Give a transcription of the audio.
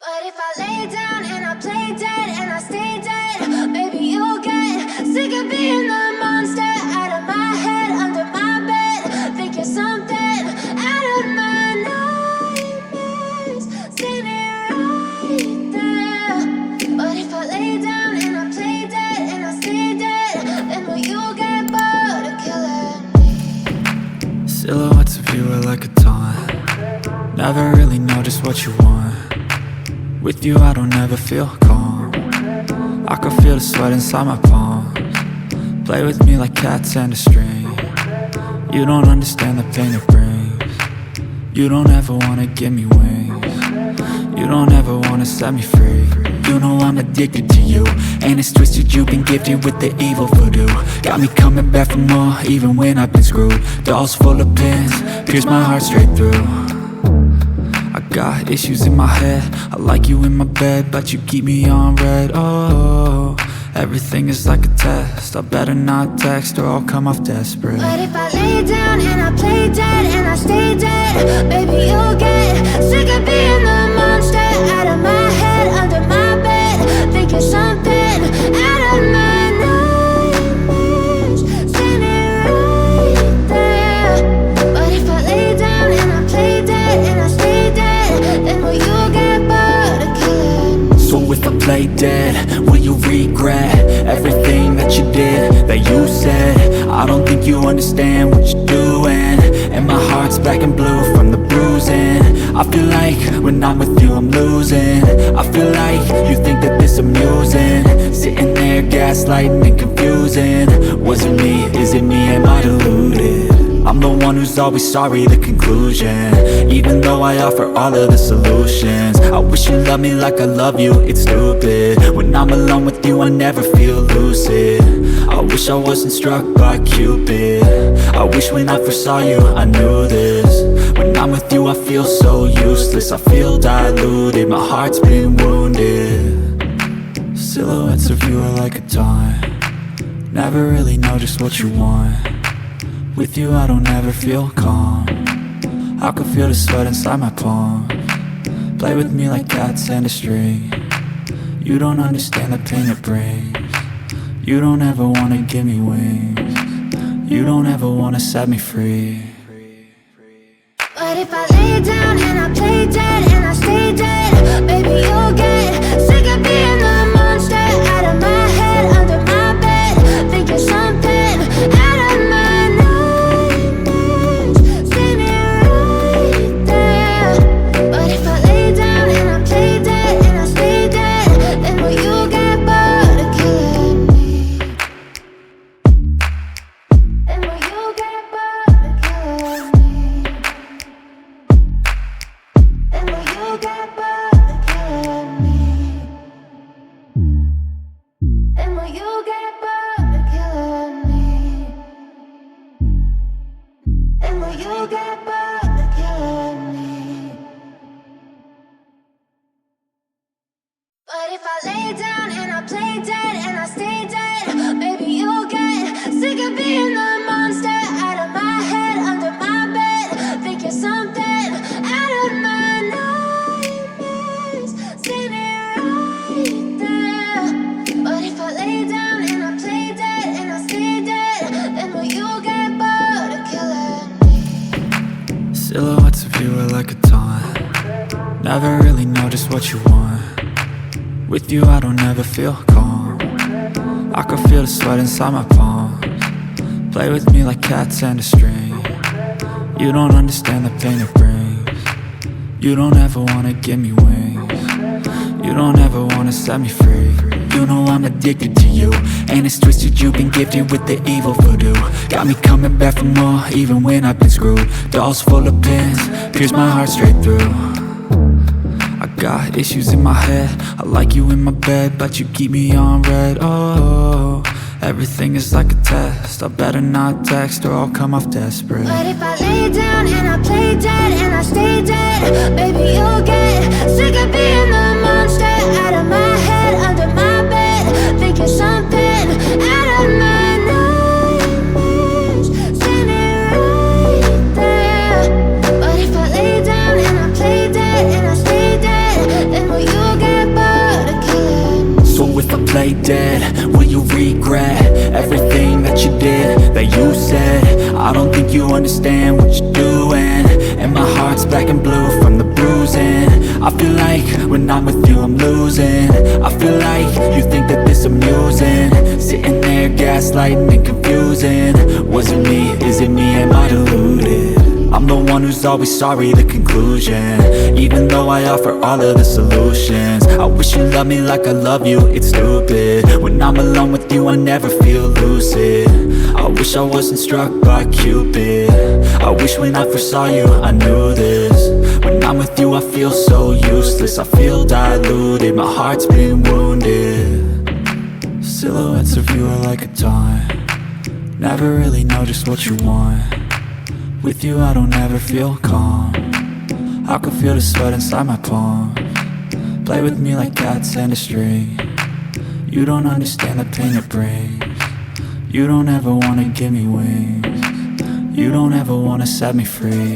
But if I lay down and I play dead and I stay dead, maybe you'll get sick of being the monster out of my head, under my bed. Think you're something out of my nightmares, standing right there. But if I lay down and I play dead and I stay dead, then will you get bored of killing me? Silhouettes of you are like a taunt. Never really know just what you want. With you I don't ever feel calm. I can feel the sweat inside my palms. Play with me like cats and a string. You don't understand the pain it brings. You don't ever wanna give me wings. You don't ever wanna set me free. You know I'm addicted to you, and it's twisted, you've been gifted with the evil voodoo. Got me coming back for more, even when I've been screwed. Dolls full of pins, pierce my heart straight through. I got issues in my head, I like you in my bed, but you keep me on red. Oh, everything is like a test. I better not text or I'll come off desperate. But if I lay down and I play dead and I stay dead, maybe you'll get sick of being the monster out of my head, under my bed. Think you're something out of my nightmares, standing right there. But if I lay down and I play dead and I stay dead, then will you get bored of killing me? So if I play dead, will you regret everything that you did, that you said? I don't think you understand what you're doing, and my heart's black and blue from the bruising. I feel like when I'm with you I'm losing. I feel like you think that this amusing, sitting there gaslighting and confusing. Was it me? Is it me? Am I deluded? I'm the one who's always sorry, the conclusion, even though I offer all of the solutions. I wish you loved me like I love you, it's stupid. When I'm alone with you I never feel lucid. I wish I wasn't struck by Cupid. I wish when I first saw you I knew this. When I'm with you I feel so useless, I feel diluted, my heart's been wounded. Silhouettes of you are like a taunt. Never really know just what you want. With you I don't ever feel calm. I can feel the sweat inside my palms. Play with me like cats and a string. You don't understand the pain it brings. You don't ever wanna give me wings. You don't ever wanna set me free. But if I lay down and I play dead and I stay dead, maybe you'll get sick of being the monster out of my head, under my bed. Think you're something out of my nightmares, standing right there. But if I lay down and I play dead and I stay dead, then will you get bored of killing me? Then will you get bored of killing me? And will you get bored of killing me? And will you get bored of killing me? And will you get bored of killing me? But if I lay down and I play dead and I stay dead, maybe you'll get sick of being the monster out of my head, under my bed. Think you're something out of my nightmares, standing right there. But if I lay down and I play dead and I stay dead, then will you get bored of killing me? Silhouettes of you are like a taunt. Never really know just what you want. With you I don't ever feel calm. I can feel the sweat inside my palms. Play with me like cats and a string. You don't understand the pain it brings. You don't ever wanna give me wings. You don't ever wanna set me free. You know I'm addicted to you, and it's twisted, you've been gifted with the evil voodoo. Got me coming back for more, even when I've been screwed. Dolls full of pins, pierce my heart straight through. I got issues in my head, I like you in my bed, but you keep me on red. Oh, everything is like a test. I better not text or I'll come off desperate. But if I lay down and I play dead and I stay dead, maybe you'll get sick of being the monster out of my head, under my bed. Think you're something out of my nightmares, standing right there. But if I lay down and I play dead and I stay dead, then will you lay dead? Will you regret everything that you did, that you said? I don't think you understand what you're doing, and my heart's black and blue from the bruising. I feel like when I'm with you I'm losing. I feel like you think that this amusing, sitting there gaslighting and confusing. Was it me? Is it me? Am I deluded? I'm the one who's always sorry, the conclusion, even though I offer all of the solutions. I wish you loved me like I love you, it's stupid. When I'm alone with you I never feel lucid. I wish I wasn't struck by Cupid. I wish when I first saw you I knew this. When I'm with you I feel so useless, I feel diluted, my heart's been wounded. Silhouettes of you are like a taunt, never really know just what you want. With you I don't ever feel calm, I can feel the sweat inside my palms. Play with me like cats and a string, you don't understand the pain it brings. You don't ever wanna give me wings, you don't ever wanna set me free.